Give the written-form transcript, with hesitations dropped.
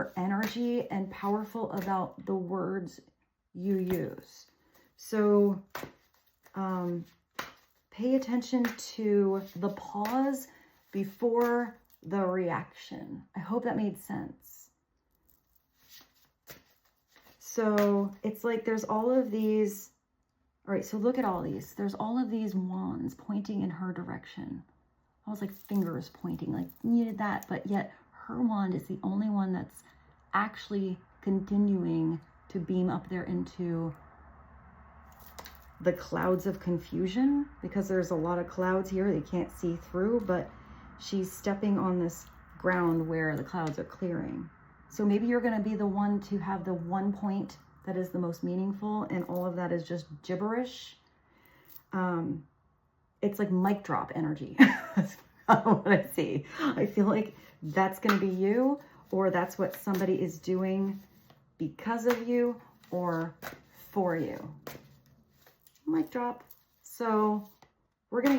your energy and powerful about the words you use. So pay attention to the pause before the reaction. I hope that made sense. So it's like there's all of these. All right, so look at all these. There's all of these wands pointing in her direction. Almost like fingers pointing, like you did that, but yet her wand is the only one that's actually continuing to beam up there into the clouds of confusion, because there's a lot of clouds here they can't see through, but she's stepping on this ground where the clouds are clearing. So maybe you're going to be the one to have the one point that is the most meaningful, and all of that is just gibberish. It's like mic drop energy. That's what I see. I feel like that's going to be you, or that's what somebody is doing because of you or for you. Mic drop. So we're going to get